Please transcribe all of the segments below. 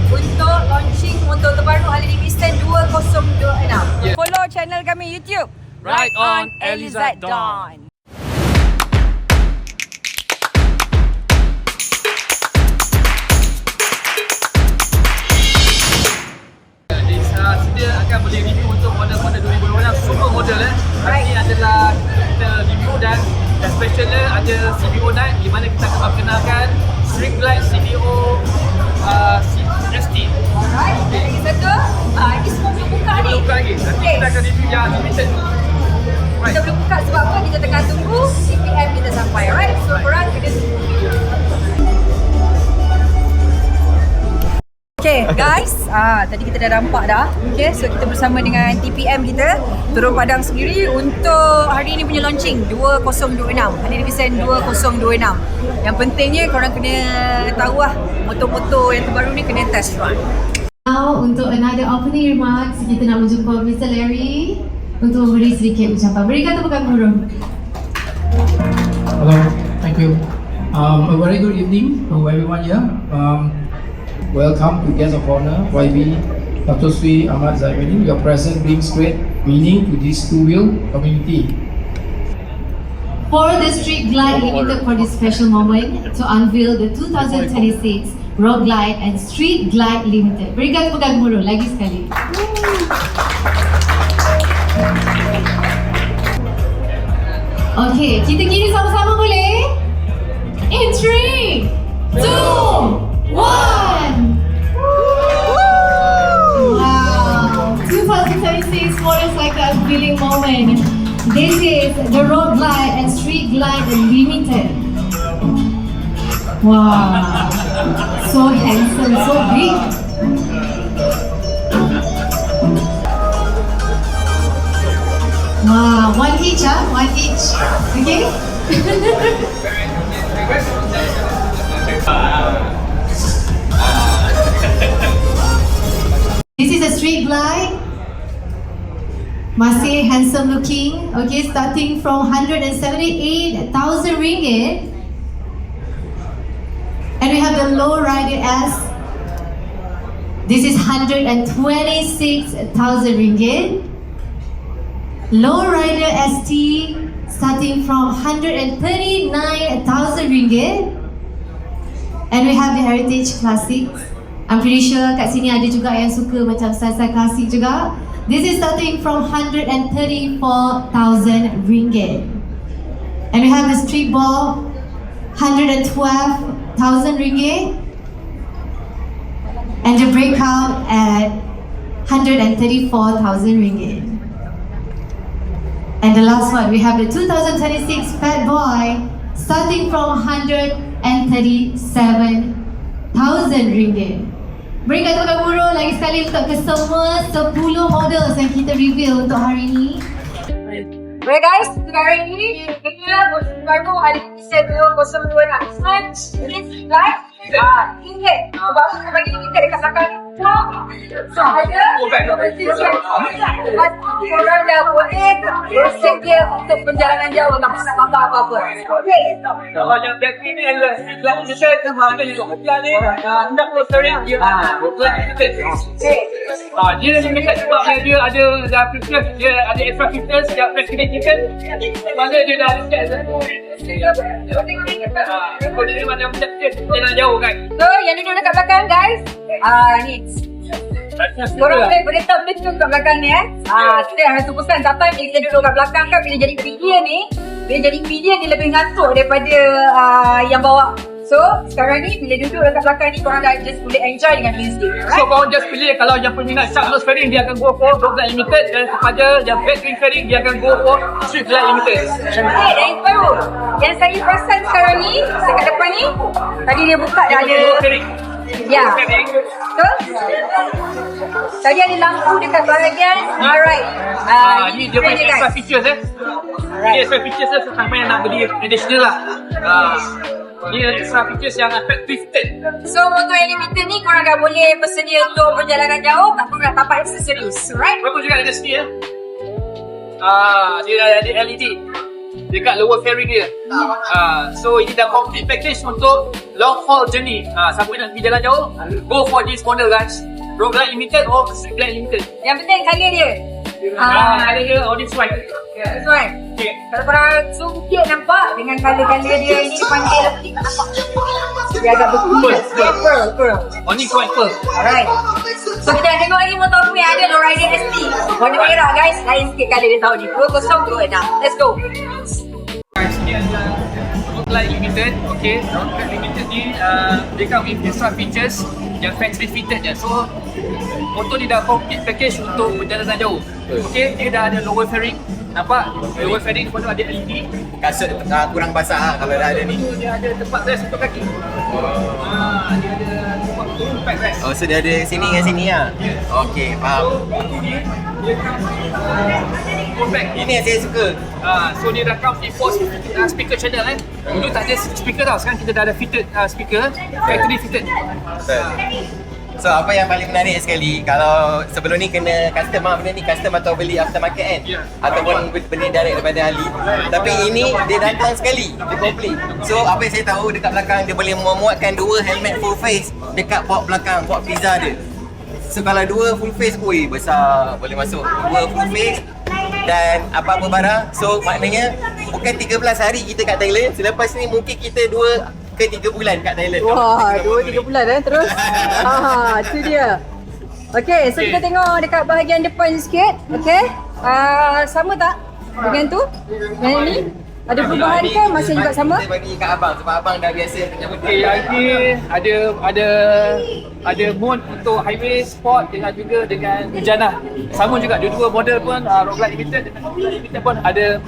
untuk launching motor terbaru Harley Davidson 2026. Follow channel kami YouTube Ride on Elizad Dawn. Sedia akan boleh review untuk model-model 2026, semua model Hari ini adalah kita review dan specialnya ada CVO Night di mana kita akan perkenalkan Street Glide CVO ST. Alright, lagi satu. Ini semua belum buka ni. Belum buka lagi. Nanti kita akan review yang limited. Kita belum buka sebab apa? Kita tengah tunggu CPM kita sampai. Alright, so korang kena tunggu video. Okay guys, tadi kita dah nampak dah. Okay, so kita bersama dengan TPM kita turun padang sendiri untuk hari ini punya launching 2026, Harley Davidson 2026. Yang pentingnya korang kena tahu lah motor-motor yang terbaru ni kena test run. Now untuk another opening remarks, kita nak menjumpa Mr. Larry untuk memberi sedikit ucapan. Berikan tepukan murung. Hello, thank you. A very good evening to everyone here. Welcome to Guest of Honor, YB Dr. Sri Ahmad Zainudin. Your presence brings great meaning to this two-wheel community. For the Street Glide Limited for this special moment to unveil the 2026 Road Glide and Street Glide Limited. Berikan tepukan murung lagi sekali. Okay, kita kiri sama-sama boleh? In 3, 2, 1. Wow, 2026 motorcycle unveiling moment. This is the Road Glide and Street Glide Limited. Wow, so handsome, so big. Wow, one each, one each. Okay. This is a Street Glide. Masih handsome looking. Okay, starting from 178,000 ringgit. And we have the Low Rider S. This is 126,000 ringgit. Low Rider ST starting from 139,000 ringgit. And we have the Heritage Classic. I'm pretty sure kat sini ada juga yang suka macam style-style klasik juga. This is starting from 134,000 ringgit. And we have the Street Ball, 112,000 ringgit. And the Breakout at 134,000 ringgit. And the last one, we have the 2026 Fat Boy, starting from 137,000 ringgit. Berikan tepukan murung lagi sekali untuk ke semua 10 models yang kita reveal untuk hari ini. Okay guys, untuk hari ini kita baru Harley Davidson 2026. Ini guys, tingkat. Baru kita bagi tingkat dekat belakang ni. So ada korang dah boleh bersedia untuk perjalanan jauh tak pasal apa-apa. Okay. Kalau yang back ni adalah Glide Limited ke mana ni? Glide ni nak motoring dia. Glide Limited. Dia limited sebab dia ada features, dia ada extra features yang prescription. Mana dia dah set. Kalau dia mana jalan jauh kan. So yang duduk dekat belakang guys, ni korang boleh tak boleh duduk kat belakang ni kita yang 100% datang bila kita duduk kat belakang kan, bila jadi media ni dia lebih ngantuk daripada yang bawa. So sekarang ni bila duduk dekat belakang ni korang dah just boleh enjoy dengan music, right? So korang just pilih kalau yang peminat Sharpnose Fairing dia akan go for Road Glide Limited, dan kepada yang Backgreen Fairing dia akan go for Street Glide Limited. Okay, dan yang baru yang saya perasan sekarang ni dekat depan ni tadi dia buka dah ada ya, betul? Tadi ada lampu dekat bahagian alright. Ni dia punya extra features Ni extra features sampai yang nak beli additional lah. Ni extra features yang effective 10. So motor yang limited ni korang dah boleh bersedia untuk perjalanan jauh tak perlu nak tapak accessories, right? Bagus juga ada sini dia ada LED dekat lower fairing dia. So ini dah complete package untuk long haul journey. Siapa nak pergi jalan jauh, go for this model guys. Roguelike limited or Streetlight limited. Yang penting colour dia. Ada dia on this one. This one. Okay. Kalau korang zoom sikit nampak dengan colour-colour dia ini panggil lagi nampak. Dia agak berkulit. Pearl. Only white pearl. Alright. So kita nak tengok lagi motor aku yang ada Lowrider ST. Warna merah guys. Lain sikit colour dia tahun ni. 202 dah. Let's go. Guys, ni adalah Roguelike limited. Okay, Roguelike limited ni dia come with extra features yang factory fitted je. So motor ni dah complete package untuk perjalanan jauh. Okay, dia dah ada lower fairing. Nampak? Lower fairing lepas tu ada LED. Kasut kurang basah lah kalau dah ada ni. Dia ada tempat rest untuk kaki. Dia ada tempat untuk pack rest. Oh, so dia ada sini dengan sini lah? Okey, faham. Ini yang saya suka. So dia dah come with 4 speaker channel Dulu tak ada speaker tau. Sekarang kita dah ada fitted speaker. Factory fitted. Betul. So apa yang paling menarik sekali, kalau sebelum ni kena custom benda ni custom atau beli aftermarket kan? Ya. Ataupun beli direct daripada ahli. Tapi ini dia datang sekali, dia complete. So apa yang saya tahu dekat belakang dia boleh memuatkan 2 helmet full face dekat port belakang, port pizza dia. So kalau 2 full face, ui besar, boleh masuk 2 full face dan apa-apa barang. So maknanya bukan 13 hari kita kat Thailand, selepas ni mungkin kita 2 ke 3 bulan kat Thailand. Wah, 2-3 bulan terus. Itu dia. Okay, so kita tengok dekat bahagian depan sikit. Okay. Sama tak dengan tu? Yang ni? Ada perubahan ke? Masih juga sama? Kita bagi kat abang sebab abang dah biasa macam Okay, yang ni ada mode untuk highway sport dengan juga dengan hujanah. Sama juga dua-dua model pun Roguelike limited dengan Roguelike limited pun ada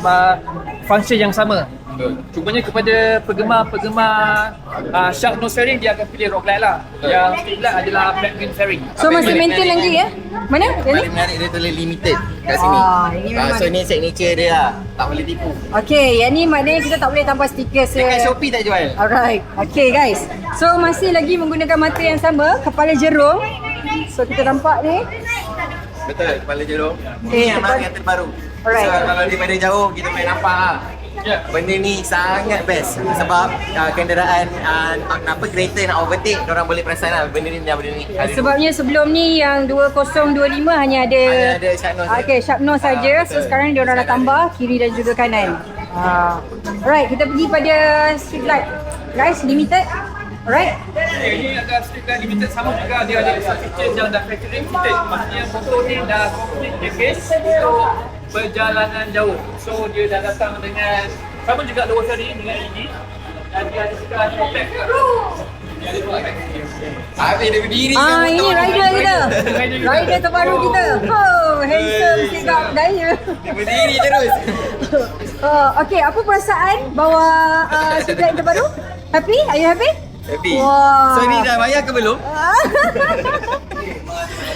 function yang sama. Cumanya kepada penggemar shark nose fairing dia akan pilih Roguelike lah. Yang Streetlight adalah black green fairing. So masih maintain lagi ya? Mana? Yang ni? paling menarik dia tulis limited kat sini. Ini memang So ni signature dia lah, tak boleh tipu. Okay, yang ni maknanya kita tak boleh tambah stiker Dekat Shopee tak jual. Alright, okay guys. So masih lagi menggunakan mata yang sama, kepala jerung. So kita nampak ni. Betul, kepala jerung. Okay, Ini yang terbaru. Alright. So kalau daripada jauh kita boleh nampak lah. Ya. Benda ni sangat best sebab kenderaan kereta nak overtake, orang boleh perasan lah benda ni benda ni. Sebabnya sebelum ni yang 2025 hanya ada shark nose. okay, sharp nose saja. So betul. sekarang dia orang dah tambah kiri dan juga kanan. Alright, kita pergi pada Streetlight. Guys, limited. Alright. Ini ada Streetlight limited sama juga, dia ada feature yang dah factory fitted. Maksudnya motor ni dah complete package untuk perjalanan jauh. So dia dah datang dengan sama juga lower fairing dengan LED dan dia ada juga compact juga. Dia ada dua package. Habis dia berdiri Ini rider kita. Rider terbaru kita. Oh, handsome sikap daya. Dia berdiri terus. Okay, apa perasaan bawa Streetlight terbaru? Happy? Are you happy? Happy. Wah. So ni dah bayar ke belum?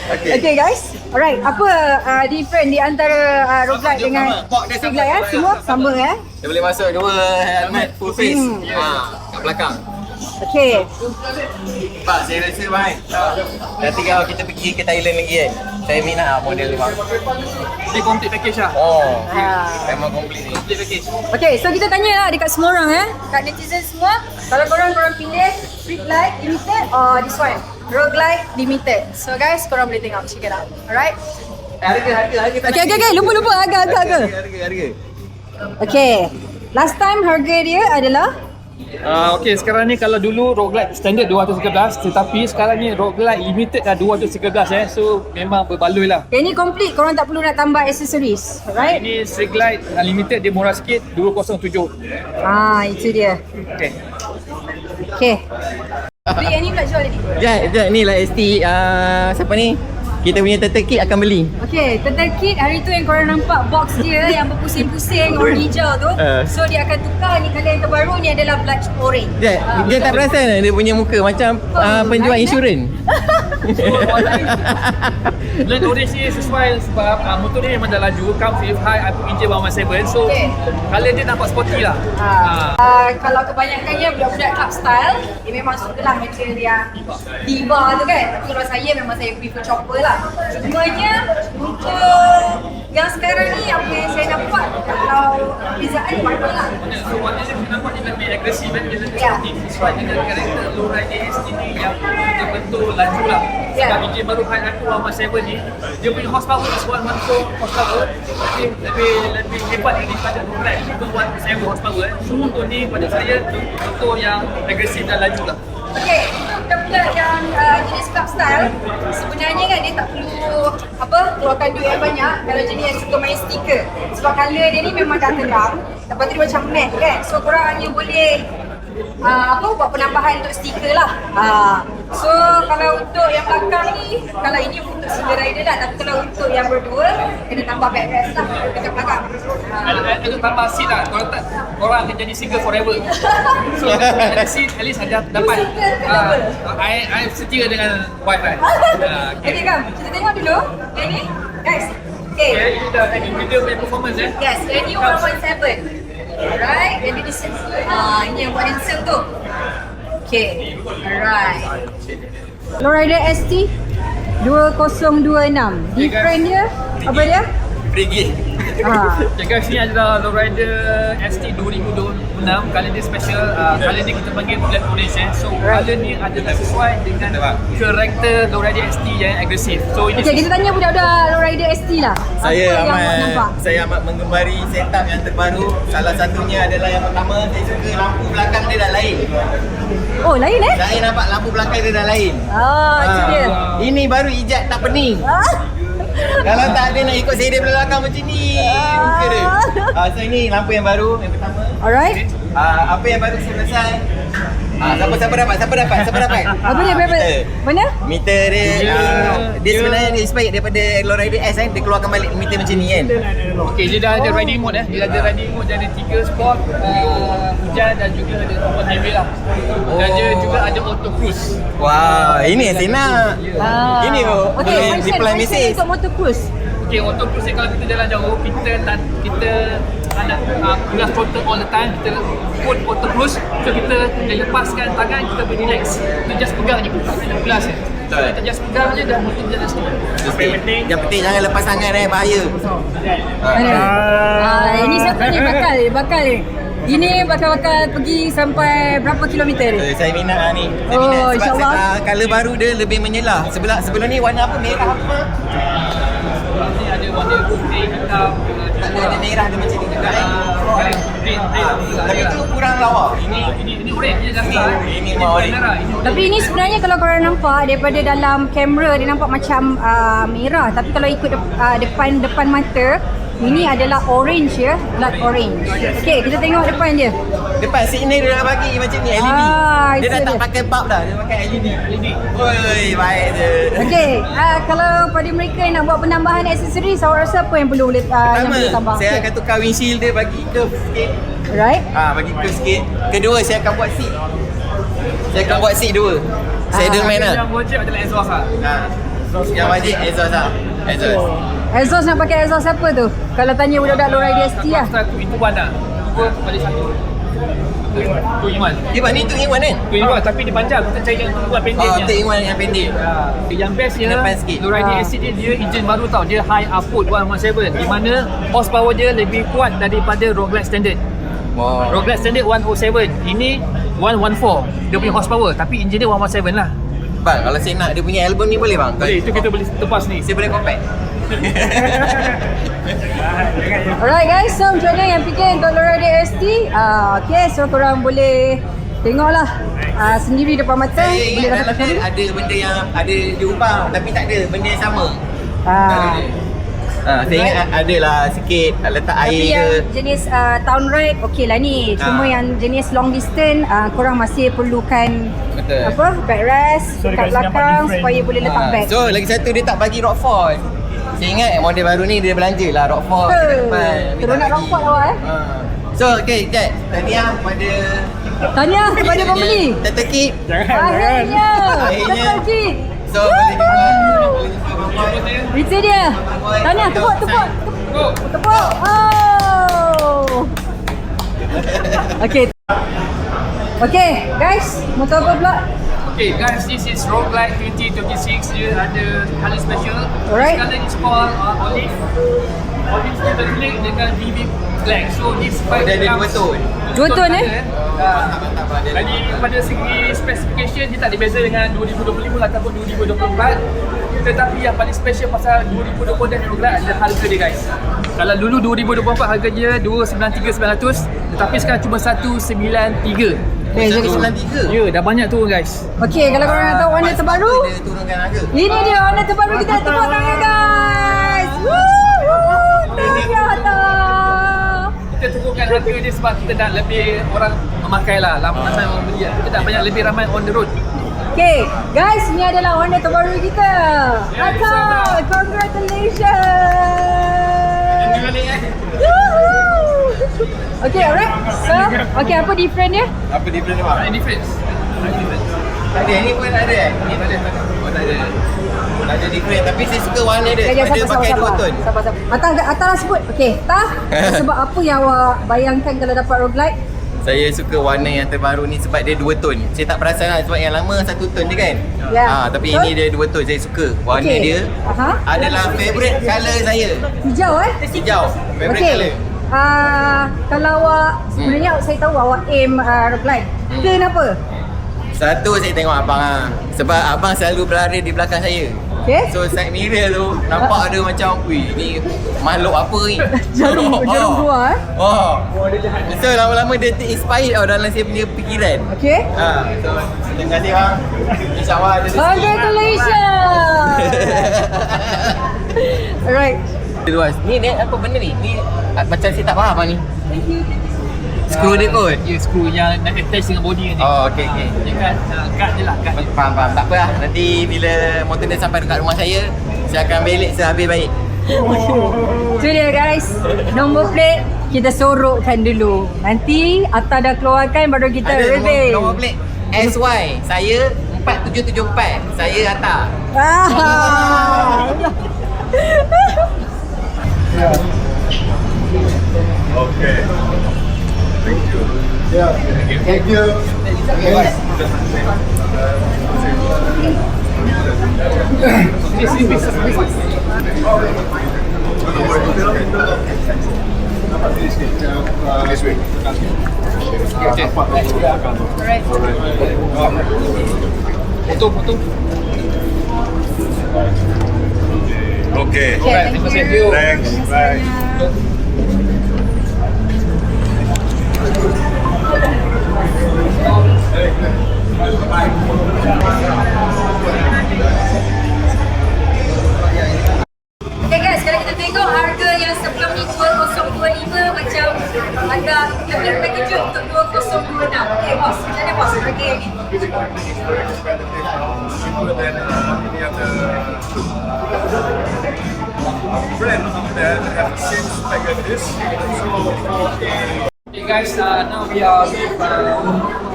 Okay guys, alright. Apa different di antara Roguelike dengan Port dia sama, Streetlight sama Semua juga. sama Dia boleh masuk 2 helmet full face. Kat belakang. Okay. Pak, saya rasa bang. Nanti kalau kita pergi ke Thailand lagi kan. Saya minat lah model ni bang. Dia complete package lah. Memang complete ni. Complete package. Okay, so kita tanya lah dekat semua orang kat netizen semua. Kalau korang pilih Streetlight Limited or this one? Roguelike Limited. So guys, korang boleh tengok, check it out. Alright? Harga. Okay. Lupa harga. Harga. Okay. Last time harga dia adalah Okay, sekarang ni kalau dulu Roguelike standard 211, tetapi sekarang ni Roguelike limited dah 213 So memang berbaloi lah. yang ni complete, korang tak perlu nak tambah accessories. Alright? Ini Streetlight limited dia murah sikit 207. Itu dia. Okay. Beli yang ni pula jual lagi. Jat, ni lah ST siapa ni? Kita punya turtle kit akan beli. Okay, turtle kit hari tu yang korang nampak box dia yang berpusing-pusing warna hijau tu. So dia akan tukar ni, kalau yang terbaru ni adalah black orange. Jat, dia tak perasan lah dia punya muka macam penjual insurans. So warna ni Land orange ni sesuai sebab motor ni memang dah laju, come with high output engine 117. So Okay. colour dia nampak sporty lah. Kalau kebanyakannya budak-budak club style, dia memang suka lah material yang diva tu kan. Tapi kalau saya memang saya prefer chopper lah. Cumanya untuk yang sekarang ni apa yang saya nampak kalau perbezaan mana lah. So warna dia nampak dia lebih agresif kan, dia lebih Ya. sporty. Sesuai dengan karakter lowrider ST ni yang betul-betul laju lah. Ya. Sebab engine baru high output 117 ni, dia punya horsepower is 114 horsepower. Lebih hebat daripada lowrider itu 117 horsepower. So motor ni pada saya motor yang agresif dan laju lah. Okey, budak-budak yang jenis club style sebenarnya kan dia tak perlu keluarkan duit yang banyak kalau jenis yang suka main stiker. Sebab colour dia ni memang dah terang, lepas tu dia macam matte kan. So korang hanya boleh buat penambahan untuk stiker lah. So kalau untuk yang belakang ni, kalau ini untuk single rider lah, tapi kalau untuk yang berdua kena tambah backrest lah dekat belakang. Itu tambah seat lah. Korang akan jadi single forever. So ada seat at least ada dapat. I setia dengan wife kan. Okay Kam, kita tengok dulu yang ni guys. Okay. Ini dah video punya performance Yes, yang ni 117. Alright, jadi di sini ini yang buat handsome tu. Okay, alright. Lowrider ST 2026. Different dia, apa dia? Pergi. Okay guys, ni adalah Lowrider ST 2026. Colour dia special. Colour ni kita panggil black orange. So colour ni adalah sesuai dengan karakter Lowrider ST yang agresif. So ini Okay, kita tanya budak-budak Lowrider ST lah. Apa yang buat nampak? Saya amat menggemari setup yang terbaru. Salah satunya adalah yang pertama, saya suka lampu belakang dia dah lain. Oh, lain Saya nampak lampu belakang dia dah lain. Itu dia. Ini baru ijat tak pening. Kalau tak ada nak ikut saya daripada belakang macam ni muka dia. So ini lampu yang baru yang pertama. Alright. Apa yang baru saya perasan? Siapa dapat? Apa dia berapa? Mana? Meter dia dia sebenarnya dia inspired daripada Lowrider S kan, dia keluarkan balik meter macam ni kan. Okay, dia dah ada riding mode Dia ada riding mode, dia ada 3 sport, hujan dan juga ada open highway lah. Dan dia juga ada auto cruise. Wah, ini yang saya nak. Ini Okay, boleh reply function message. untuk motor cruise. Okay, auto cruise ni kalau kita jalan jauh, kita nak kelas throttle all the time, kita put auto cruise, so kita lepaskan tangan, kita boleh relax. Kita just pegang je, tak kena kelas je. So kita just pegang je dah mesti jalan sikit. Yang penting jangan lepas tangan bahaya. Ini siapa ni bakal ni? Ini bakal pergi sampai berapa kilometer ni? Saya minat ni. Saya Oh, minat insyaAllah. sebab color baru dia lebih menyelah. Sebelum ni warna apa? Merah apa? Ni ada warna putih, hitam, Tak ada merah dia macam ni juga kan. Tapi tu kurang lawa. Ini orange je dah start. Ini mau ni. Tapi ini sebenarnya kalau korang nampak daripada dalam kamera dia nampak macam merah, tapi kalau ikut depan mata ini adalah orange ya, blood orange. Okey, kita tengok depan dia. Depan signal dia dah bagi macam ni LED. Dia dah tak pakai bulb dah, dia pakai LED. Oi, baik je. Okey, kalau pada mereka yang nak buat penambahan aksesori, awak rasa apa yang perlu yang Pertama, perlu tambah? saya akan tukar windshield dia bagi curve sikit. Right? Bagi curve sikit. Kedua, saya akan buat seat. Saya akan buat seat dua. Saya ada main lah. Yang wajib adalah exhaust lah. Yang wajib exhaust lah. Exhaust. Exhaust nak pakai exhaust apa tu? Kalau tanya budak-budak Lowrider ST lah. Satu itu one lah. Dua balik satu. Two in one. Dia buat ni tu in-one kan? Two in one tapi dia panjang. Kita cari yang tu buat pendeknya. Tu in-one yang pendek. Yang bestnya, Depan sikit. Lowrider ST dia engine baru tau. Dia high output 117 di mana horsepower dia lebih kuat daripada road glide standard. Wow. Road glide standard 107. Ini 114. Dia punya horsepower tapi engine dia 117 lah. Bang, kalau saya nak dia punya album ni boleh bang? Boleh, itu kita boleh lepas ni. Saya boleh compare. Alright guys, so macam mana yang fikir untuk Lowrider ST? Okay, so korang boleh tengoklah sendiri depan mata. Saya Boleh ingat dapat dalam dia ada benda yang ada diubah tapi tak ada benda yang sama. Saya ingat ada lah sikit letak Tapi air yang ke. jenis town ride okey lah ni. Cuma yang jenis long distance korang masih perlukan Betul. backrest kat belakang supaya boleh letak bag. So lagi satu dia tak bagi Rockford. Saya ingat model baru ni dia belanja lah Rockford kat depan. Terus nak Rockford awak So okay Jad, tahniah pada Tanya kepada pembeli. Tertekip. Akhirnya. Akhirnya. Tertekip. So boleh jumpa. Itu dia. Tahniah, tepuk. Tepuk. Oh. Okay, guys, mau tahu apa pula? Okay guys, this is Roguelike 2026. Dia ada colour special. Alright. This colour is called Olive. Olive ni terlink dengan Vivid Black. So this Dia ada dua tone. Dua tone, Jadi pada segi specification dia tak ada beza dengan 2025 ataupun 2024. Tetapi yang paling special pasal 2020 dan Roguelike ada harga dia guys. Kalau dulu 2024 harga dia 293,900, tetapi sekarang cuma 193. 193. Ya, dah banyak turun guys. Okay, kalau korang nak tahu warna terbaru, Dia turunkan harga. ini dia warna terbaru kita. Tepuk tangan guys. Kita turunkan harga dia sebab kita dah lebih orang memakai lah, ramai orang beli. Kita dah banyak lebih ramai on the road. Okay, guys, ini adalah warna terbaru kita. Atta, congratulations. Okay, alright. So, okay, apa different dia? Apa different dia? Ada difference. Ada, ni pun ada Ni tak ada. Oh tak ada. Tak ada different, tapi saya suka warna dia. Sekejap, Dia pakai dua tone. Sabar. Atta lah sebut. Okay, Tah, sebab apa yang awak bayangkan kalau dapat roguelike? Saya suka warna yang terbaru ni sebab dia dua tone. Saya tak perasan lah sebab yang lama satu tone je kan. Ya, Tapi betul. ini dia dua tone. Saya suka warna Okay. dia. Aha. Adalah favourite colour saya. Hijau Hijau. Favourite Okay. colour. Kalau awak, sebenarnya saya tahu awak aim roguelike. Kenapa? Satu saya tengok abang lah. Sebab abang selalu berlari di belakang saya. Okay. So side mirror tu nampak ada macam, wih ni makhluk apa ni? Jarum keluar. Oh. So lama-lama dia terinspired dalam saya punya fikiran. Okay. So terima kasih bang. InsyaAllah ada rezeki. Congratulations. Alright. Luas. Ni apa benda ni? Ni macam saya tak faham bang ni. Skru dia kot. Ya, skru yang nak attach dengan body ni. Oh okey. Dia kan guard je lah, guard je. Faham. Tak apa lah. Nanti bila motor dia sampai dekat rumah saya akan belik sehabis baik. Itu dia guys. Nombor plate kita sorokkan dulu. Nanti Atta dah keluarkan baru kita Ada reveal. nombor plate SY. Saya 4774. Saya Atta. Ah. Okay. Thank you. Yeah. Thank you. Yes. This week. Foto. Okay. Okay, thank you. Thanks. Bye. Okay guys, kalau kita tengok harga yang sebelum ni 2025 macam agak lebih terkejut untuk 2026. Okay bos, macam mana bos harga yang ni? Brand that have seen like this. Okay guys, now we are with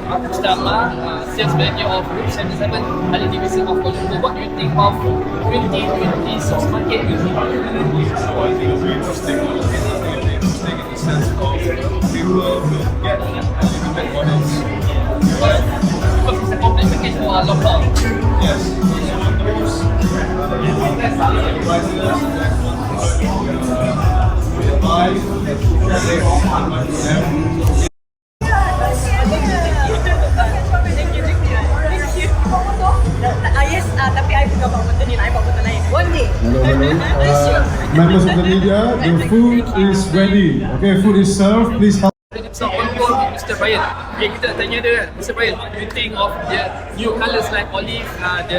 Mr. Ammar, sales manager of Group 77, Ali Division of Kuala Lumpur. What do you think of 2026 market? So I think it's interesting. Interesting in the sense of people will get limited models. Because it's a complex package for a long haul. Yes. Yes, tapi I bukan bawa benda ni, I bawa benda lain. One day. Members of the media, the food is ready. Okay, food is served. Please help. So on call with Mr. Brian. Okay, kita nak tanya dia, Mr. Brian, what do you think of the new colours like olive, the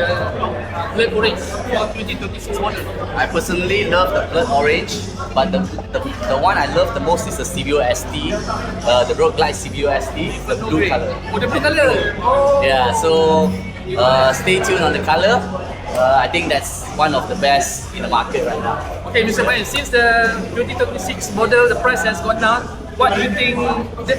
blood orange for 2026 model? I personally love the blood orange, but the one I love the most is the CVO ST, the Roguelike CVO ST, the blue color. Oh, the blue colour. Oh. Yeah, so stay tuned on the color. I think that's one of the best in the market right now. Okay, Mr. Brian, since the 2026 model, the price has gone down, what do you think the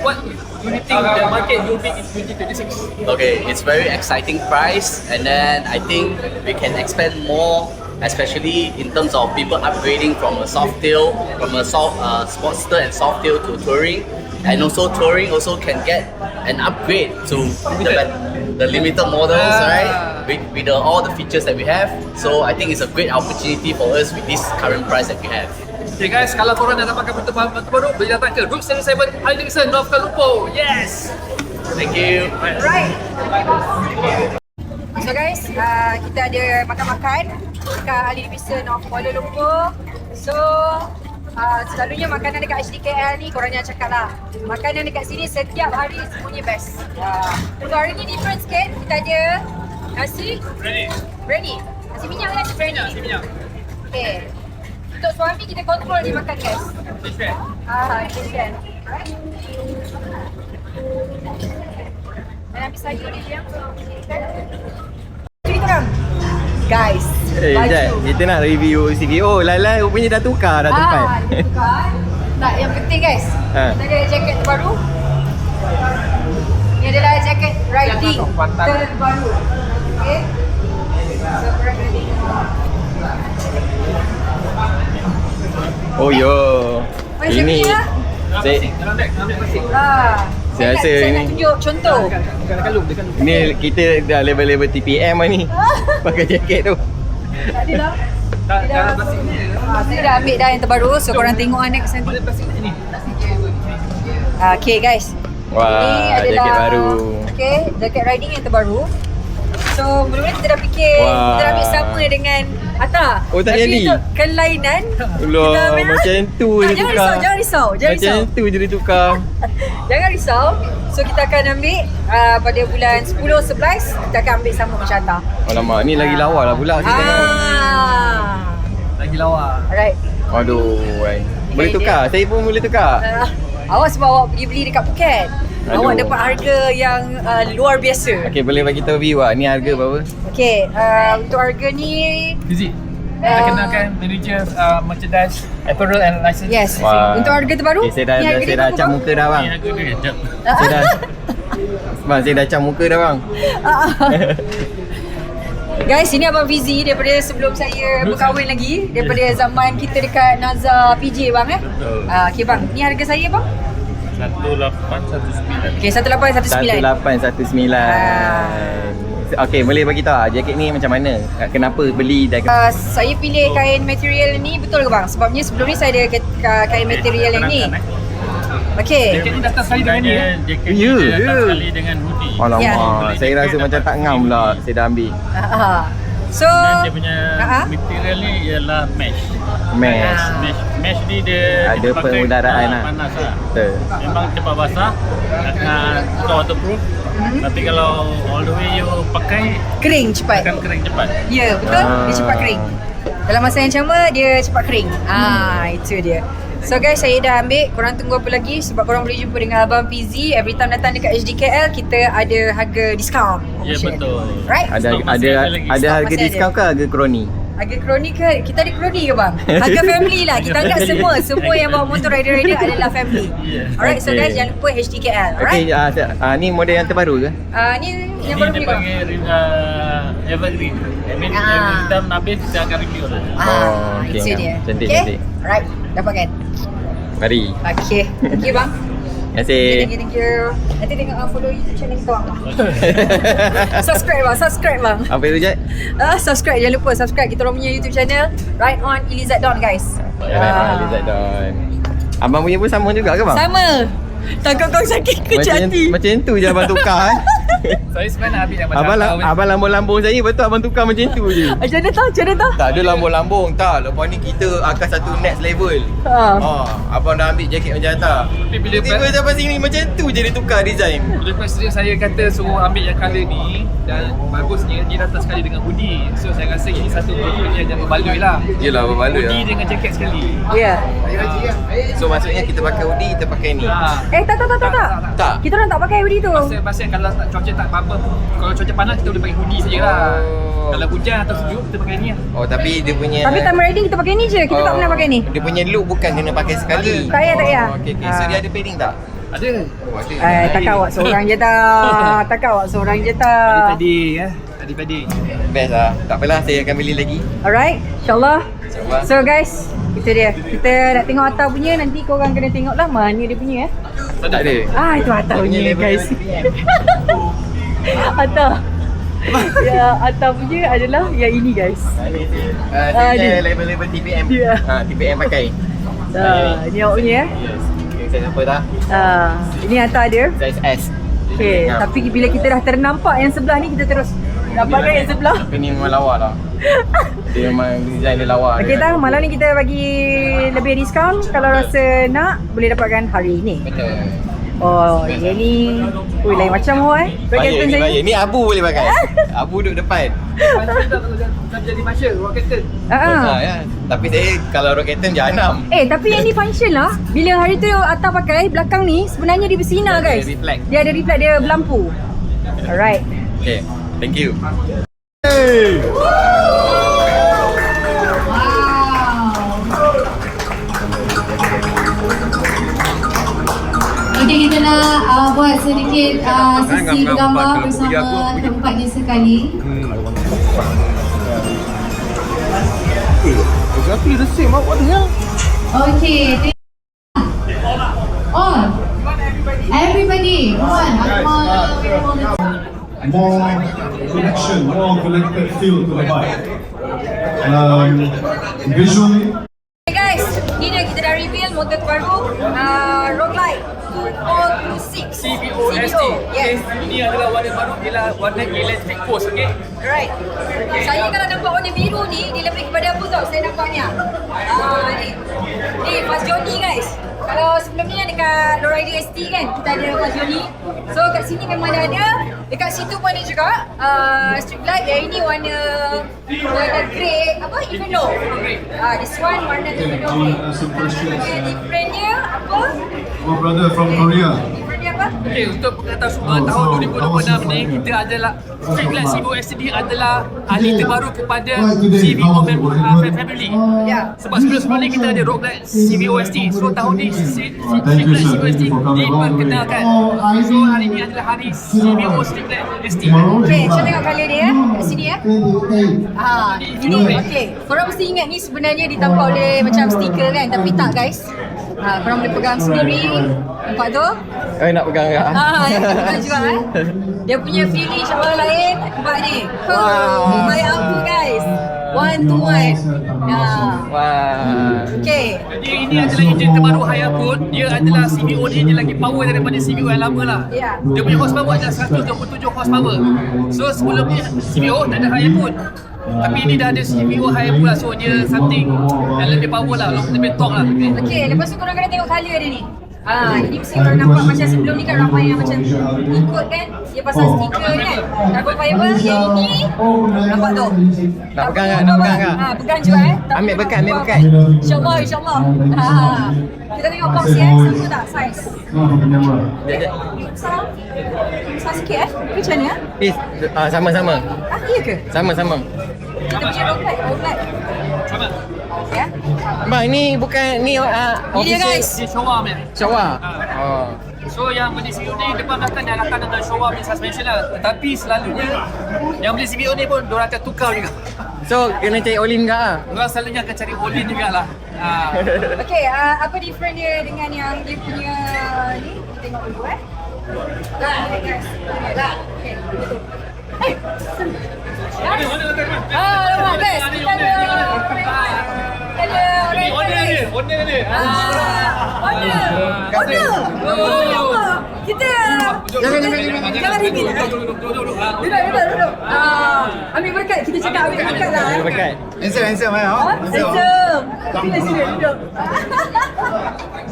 market will be in 2026? Okay, it's very exciting price, and then I think we can expand more, especially in terms of people upgrading from a Softail, from a Sportster and Softail to touring, and also touring also can get an upgrade to the limited models, right? With all the features that we have. So I think it's a great opportunity for us with this current price that we have. Okay guys, kalau korang nak dapatkan motor baru, boleh datang ke Route 77 Ali Davidson, North Kuala Lumpur. Yes! Thank you. Right. So guys, kita ada makan-makan dekat Ali Davidson of Kuala Lumpur. So selalunya makanan dekat HDKL ni korang jangan cakap lah. Makanan dekat sini setiap hari semuanya best. So hari ni different sikit. Kita ada nasi Brandy. Nasi minyak kan? Brandy. Nasi minyak. Okay. Untuk suami kita kontrol dia makan guys. Different. Different. Alright. Dan ambil sayur dia. Jadi korang. Guys, Jad, kita nak review sikit. Oh, Lai rupanya dah tukar dah tempat. Dia tukar. Tak, yang penting guys. Kita ada jaket terbaru. Ini adalah jaket riding terbaru. Okay. So, korang kena tengok. Oh yo. Ini saya rasa saya ini nak tunjuk contoh. Ini kita dah level-level TPM lah ni. Pakai jaket tu. Tak ada lah. Saya dah ambil dah yang terbaru. So korang tengok next nanti. Okay guys. Wah, ini adalah, jaket baru. Okay, jaket riding yang terbaru. So mula-mula kita dah fikir kita dah ambil sama dengan Atta. Oh, tak jadi? Tapi untuk kelainan Ulah, macam tu je jangan tukar. Jangan risau. Macam tu je dia tukar. Jangan risau. So kita akan ambil pada bulan 10-11 kita akan ambil sama macam Atta. Alamak, ni lagi lawa lah pula kita tengok. Lagi lawa. Alright. Aduh, boleh tukar? Saya pun boleh tukar. Awas sebab awak pergi beli dekat Phuket. Awak dapat harga yang luar biasa. Okay, boleh bagi tahu view ni harga berapa? Okay, untuk harga ni Fizik. Kita kenalkan manager merchandise, apparel and license. yes. Wah. Untuk harga terbaru. Okay, saya dah ni acam muka dah bang. Harga dia jap. Saya dah acam muka dah bang. Guys, ini Abang Fizi daripada sebelum saya berkahwin lagi. Daripada zaman kita dekat Nazar PJ bang okay bang, ni harga saya bang? 1819. Okay, 1819. 1819. Okay, boleh bagi tahu jaket ni macam mana? Kenapa beli dan Saya pilih kain material ni betul ke bang? Sebabnya sebelum ni saya ada kain material yang ni. Okay. Jaket ni datang sekali dengan ni. Jaket ni datang sekali dengan hoodie. Alamak, saya rasa macam tak ngam pula saya dah ambil. So Dan dia punya material ni ialah mesh. Mesh ni dia ada pengudaraan lah. Panas lah. Betul. Memang cepat basah. Bukan waterproof. Tapi kalau all the way you pakai kering cepat. akan kering cepat. Ya, betul. Dia cepat kering. Dalam masa yang sama dia cepat kering. Itu dia. So guys, saya dah ambil. Korang tunggu apa lagi? Sebab korang boleh jumpa dengan Abang Fizi. Every time datang dekat HDKL, kita ada harga diskaun. Ya, betul. Right? Ada harga diskaun ke harga kroni? Harga kroni ke? Kita ada kroni ke bang? Harga family lah. Kita anggap semua yang bawa motor rider-rider adalah family. Alright, so guys jangan lupa HDKL. Alright? Okay, ni model yang terbaru ke? Ni yang baru Ini dia beli bang. panggil evergreen. I mean, every time habis kita akan review lah. Okay, itu dia. cantik, Okay? cantik. Alright, dapatkan. Mari. Okay, thank you bang. Terima kasih. Thank you. Nanti tengok follow YouTube channel kita bang. Subscribe bang. Apa itu Jad? Subscribe, jangan lupa subscribe kita orang punya YouTube channel Right on Elizad Don guys. Lizard Don. Abang punya pun sama juga ke bang? Sama. Takut kau sakit kecil hati. Macam tu je abang tukar Saya sebenarnya nak ambil yang macam Abang lambung-lambung saya, betul abang tukar macam tu je. Macam mana tahu? Tak ada lambung-lambung, tak. Lepas ni kita akan satu next level. Abang dah ambil jaket macam tak. Tapi bila tiba sampai sini macam tu je dia tukar design. Bila presiden saya kata suruh ambil yang colour ni, dan bagusnya dia datang sekali dengan hoodie. So saya rasa ini satu produk yang berbaloi lah. Yelah, berbaloi Hoodie lah. dengan jaket sekali. Ya. So maksudnya kita pakai hoodie, kita pakai ni. Tak. Tak? Kita orang tak pakai hoodie tu. Pasal kalau tak cuaca cuaca tak apa-apa. Kalau cuaca panas kita boleh pakai hoodie saja lah. Kalau hujan atau sejuk kita pakai ni lah. Oh tapi dia punya Tapi time riding kita pakai ni je. Kita tak pernah pakai ni. Dia punya look bukan kena pakai sekali. Tak payah, tak payah. Okay. So dia ada padding tak? Ada. Oh ada. Takkan awak seorang je tak. Takkan awak seorang je tak. Padding ya. Tadi padding. Best lah. Tak apalah, saya akan beli lagi. Alright, insyaAllah. InsyaAllah. So guys, itu dia. Kita nak tengok Atta punya, nanti korang kena tengok lah mana dia punya Tak ada. itu Atta punya level guys. Atta. Ya, Atta punya adalah yang ini guys. Saya level-level TPM. Ya. TPM pakai. Ini awak punya ya. Okay, saya apa dah? Ini Atta dia. Size S. Okay, tapi bila kita dah ternampak yang sebelah ni, kita terus dapatkan yang sebelah. Tapi ni memang lawa lah. Dia memang design dia lawa. Okay tang, malam ni kita bagi lebih diskaun. Kalau rasa nak, boleh dapatkan hari ni. Betul. Oh, yang ni lain macam Bahaya ni, bahaya. Ni Abu boleh pakai. Abu duduk depan. Dah jadi Marshall, rock captain. Ya. Tapi saya kalau rock captain jahanam. Tapi yang ni function lah. Bila hari tu Atta pakai, belakang ni sebenarnya dia bersinar guys. Dia reflect. Dia ada reflect, dia berlampu. Alright. Okay, thank you. Okay, kita nak buat sedikit sesi bergambar bersama tempat dia sekali. Exactly the same. What the hell? Okay, on. Everybody, come on. More connection, more connected feel to the bike. Visually. Hey guys, ni dia kita dah reveal motor baru Road Glide 426 CVO-ST. Yes. Ini adalah warna baru, ialah warna electric force, okey? Alright. Saya kalau nampak warna biru ni, dia lebih kepada apa tau saya nampaknya? Ni Fast Johnny guys. Kalau sebelum ni dekat Lowrider ST kan, kita ada Fast Johnny. So kat sini memang ada. Dekat situ pun ada juga Street Glide. Yang ini warna grey, apa? Inferno. This one warna Inferno grey. Okay, differentnya apa? My brother from Korea. Differentnya apa? Okey, untuk pengatau semua, tahun 2026 ni kita adalah Street Glide CVO-ST ni adalah ahli terbaru kepada CVO family. Ya. Sebab sebelum ni kita ada Road Glide CVO-ST. So tahun ni Street Glide CVO-ST diperkenalkan. So hari ni adalah hari CVO Street Glide ST. Okay, saya tengok colour dia kat sini ya. Ini okey. Korang mesti ingat ni sebenarnya ditambah oleh macam stiker kan, tapi tak guys. Korang boleh pegang sendiri. Nampak tu? Nak pegang tak? Dia pegang juga Dia punya feeling syawal lain. Nampak ni. Baik aku guys. 1 to 1. Wah. Okay. Jadi ini adalah enjin terbaru Hayapun. Dia adalah CVO ni, dia lagi power daripada CVO yang lama lah. Ya. Dia punya horsepower adalah 127 horsepower. So sebelum ni CVO tak ada Hayapun. Tapi ini dah ada CVO Hayapun lah. So dia something yang lebih power lah, lebih torque lah. Okay, lepas tu korang kena tengok colour dia ni. Ini mesti korang nampak macam sebelum ni kan ramai yang macam ikut kan. Dia pasang stiker kan. Carbon fiber, yang ini nampak tu. Nak pegang tak? Nak pegang tak? Pegang juga Ambil bekat. InsyaAllah, insyaAllah. Kita tengok box ya, sama tak saiz? Besar sikit Macam mana Sama-sama. Iya ke? Sama-sama. Kita punya road glide. Sama. Ya. Bang, ni bukan ni Ni dia guys. Dia showarm ya. Syawal. So yang beli CVO ni depan belakang dia akan dengan showarm ni suspension lah. Tetapi selalunya yang beli CVO ni pun diorang akan tukar juga. So, kena cari olin ke lah? Diorang selalunya akan cari olin jugalah. Okay, apa different dia dengan yang dia punya ni? Kita tengok dulu guys. Okay. Alamak guys, kita ada Warna ni. Kita jangan reveal. Duduk. Ambil berkat, kita cakap ambil berkat lah. Ambil berkat. Handsome eh. Handsome. Sini duduk.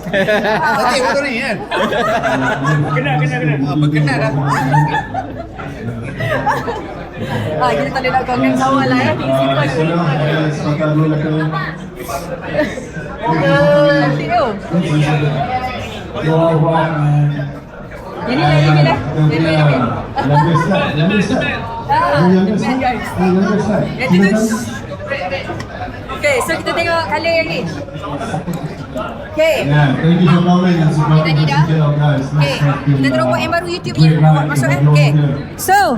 Nanti motor ni kan. Kena. Berkenan dah. Kita tak ada nak gongkan sawal lah ya. Nanti tu. Ini lagi ni dah. Okay, so kita tengok colour yang ni. Okay. Thank you for coming and supporting Kita ni dah. the guys. Okay, kita terus buat yang baru YouTube punya. Awak masuk Okay. So,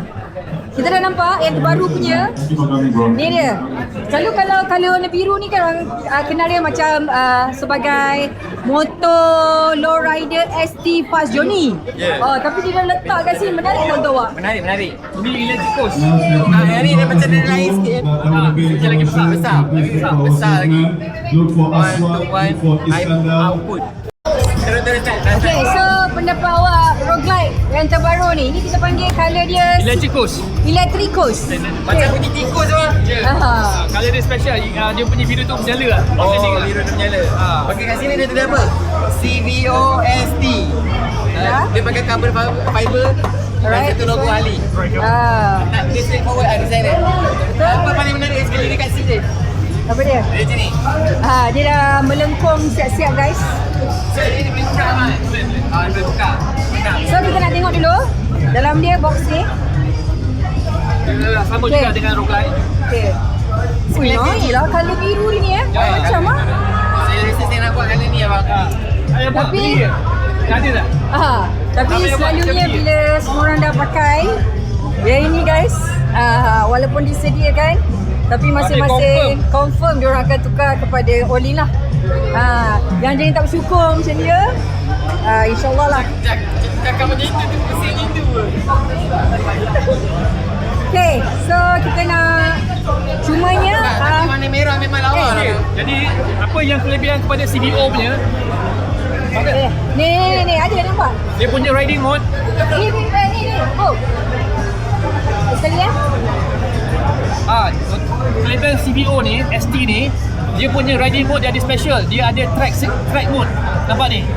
kita dah nampak yang terbaru punya. Thank you for coming, bro. Ni dia. Selalu kalau warna biru ni kan orang kenal dia macam sebagai motor lowrider ST Fast Johnny. Oh, tapi dia dah letak kat sini. Menarik tak untuk awak? Menarik. Ini electric coast. Yang ni dia macam dia lain sikit. Dia lagi besar lagi. Look for One Aswad, to one, look for Iskandar. output. Terus cak. Okay, so pendapat awak roguelike yang terbaru ni. Ni kita panggil colour dia Electric coast. Electricus. Macam bunyi tikus tu lah. Aha. Kalau dia special, dia punya biru tu menyala lah. Oh, biru tu menyala. Okey, kat sini dia tulis apa? CVOST. Dia pakai kabel fiber. Alright. Satu logo Ali. Dia straightforward lah design dia. Apa paling menarik sekali dekat sini? Apa dia? Dia macam ni. Dia dah melengkung siap-siap guys. So, dia boleh buka kan? Dia boleh buka. So kita nak tengok dulu dalam dia box ni. Sama Okay. juga dengan roguelike. Okay. Nice lah colour biru ni macam ah. Saya rasa saya nak buat kali ni abang. Ayah buat Tapi- beli ke? Ada tak? Tapi Apa yang buat selalunya kita beli? bila semua orang dah pakai yang ini guys, walaupun disediakan tapi masing-masing confirm dia orang akan tukar kepada Olin lah. Yang jadi tak bersyukur macam dia, insyaAllah lah. Cakap macam itu tu pusing itu. Okay, so kita nak cumanya Warna merah memang lawa lah. Jadi, apa yang kelebihan kepada CVO punya, ni ada nampak? dia punya riding mode, Ni. Oh. Sekali ya. kelebihan CVO ni, ST ni, dia punya riding mode dia ada special. Dia ada track mode. Nampak ni?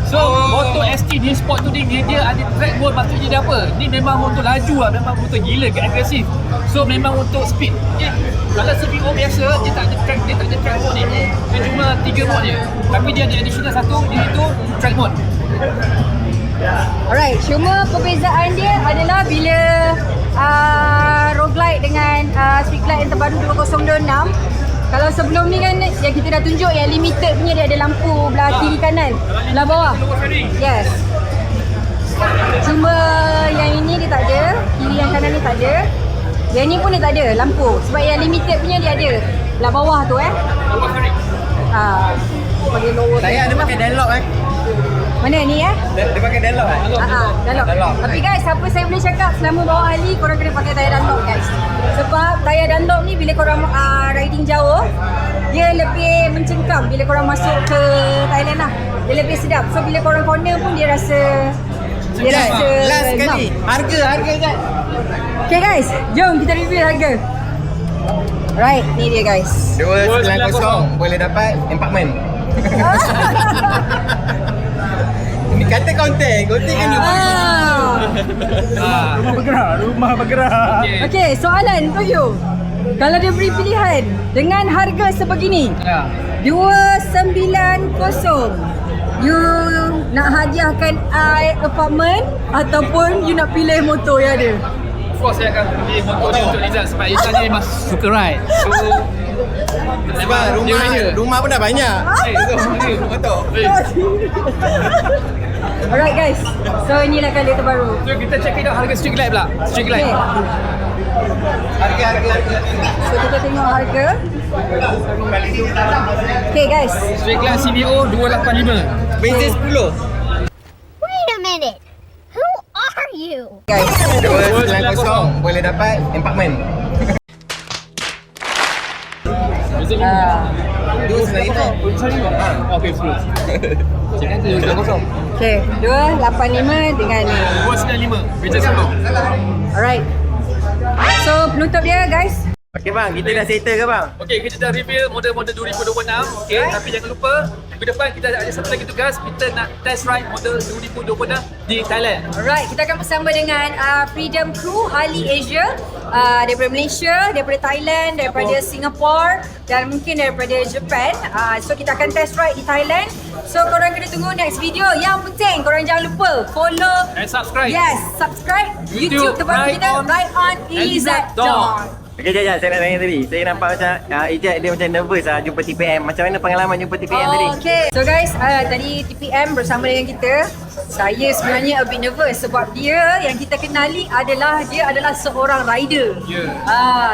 So, motor ST ni, Sport Touring ni, dia ada track mode. Maksudnya dia apa? Ni memang motor laju lah. Memang motor gila, agresif. So, memang untuk speed. Kalau CVO biasa, dia tak ada track mode ni. Dia cuma 3 mode je. Tapi dia ada additional satu, iaitu track mode. Alright, cuma perbezaan dia adalah bila roguelike dengan Streetlight yang terbaru 2026. Kalau sebelum ni kan yang kita dah tunjuk yang limited punya dia ada lampu belah kiri kanan, belah bawah. Yes. Cuma yang ini dia tak ada, kiri yang kanan ni tak ada. Yang ni pun dia tak ada lampu. Sebab yang limited punya dia ada belah bawah tu bagi lower. Saya ada pakai Dunlop Mana ni Dia pakai Dunlop Dunlop. Tapi guys, apa saya boleh cakap selama bawa Ali, korang kena pakai tayar Dunlop guys. Sebab tayar Dunlop ni bila korang riding jauh, dia lebih mencengkam bila korang masuk ke Thailand lah. Dia lebih sedap. So bila korang corner pun dia rasa last sekali. Harga Jad. Okay guys, jom kita review harga. Right, ni dia guys. 290 boleh dapat apartment. Ini kata konten kan Rumah bergerak. Okay, soalan untuk you. Kalau dia beri pilihan dengan harga sebegini, 290, you nak hadiahkan I apartment ataupun you nak pilih motor yang ada? Of course saya akan pilih motor dia untuk Izzat sebab Izzat ni memang suka ride. So sebab rumah pun dah banyak. Betul. Alright guys, so inilah kali terbaru. So kita check it out harga Streetlight pula. Streetlight. Okay. Harga. So kita tengok harga. Okay guys. Streetlight CVO 285. Benzin 10. Wait a minute. Who are you? Guys. 290 boleh dapat apartment. 295. Okey, 10. Cakap tu 290. Okay, 285 dengan ni. 295. Benzin 10. Alright. So penutup dia guys. Okay bang, kita dah settle ke bang? Okey, kita dah reveal model-model 2026. Okey, tapi jangan lupa minggu depan kita ada satu lagi tugas. Kita nak test ride model 2026 di Thailand. Alright, kita akan bersama dengan Freedom Crew Harley Asia daripada Malaysia, daripada Thailand, daripada Singapore dan mungkin daripada Japan. So kita akan test ride di Thailand. So korang kena tunggu next video. Yang penting korang jangan lupa follow And subscribe. Yes, subscribe YouTube terbaru kita Ride On EZ Dawn. Okay, sekejap, saya nak tanya tadi. Saya nampak macam Ijat dia macam nervous jumpa TPM. Macam mana pengalaman jumpa TPM tadi? Okay. So guys, tadi TPM bersama dengan kita. Saya sebenarnya a bit nervous sebab dia yang kita kenali dia adalah seorang rider.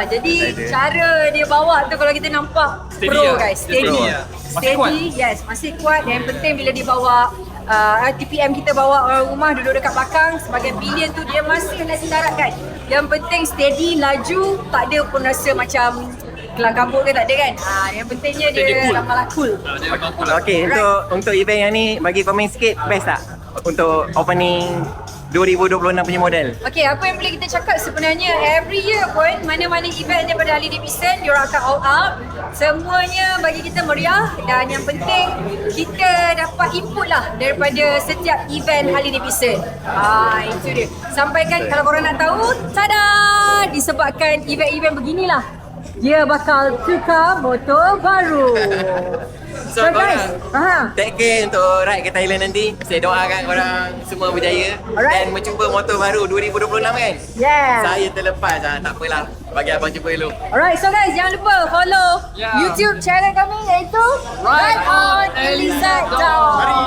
Jadi cara dia bawa tu kalau kita nampak Steady pro lah. guys, Dia steady. pro lah. Masih kuat. Yes, masih kuat dan yang penting bila dia bawa TPM kita bawa orang rumah duduk dekat belakang sebagai pillion tu dia masih lagi daratkan. Yang penting steady, laju, tak ada pun rasa macam kelang kabut ke tak ada kan. Yang pentingnya Steady, dia cool. malah cool. Dia mampu lah. Okay, untuk event yang ni bagi pemain skate best tak? Untuk opening 2026 punya model. Okay, apa yang boleh kita cakap sebenarnya every year pun mana-mana event daripada Harley Davidson diorang akan all out. Semuanya bagi kita meriah dan yang penting kita dapat input lah daripada setiap event Harley Davidson. Itu dia. Sampaikan kalau korang nak tahu, tada! Disebabkan event-event beginilah dia bakal tukar motor baru. So guys, take care untuk ride ke Thailand nanti. Saya doakan korang semua berjaya. Alright. Dan mencuba motor baru 2026 kan? Yeah. Saya terlepas tak apalah. Bagi abang cuba dulu. Alright, so guys jangan lupa follow Yeah. YouTube channel kami iaitu Ride On EZ Dawn. Mari.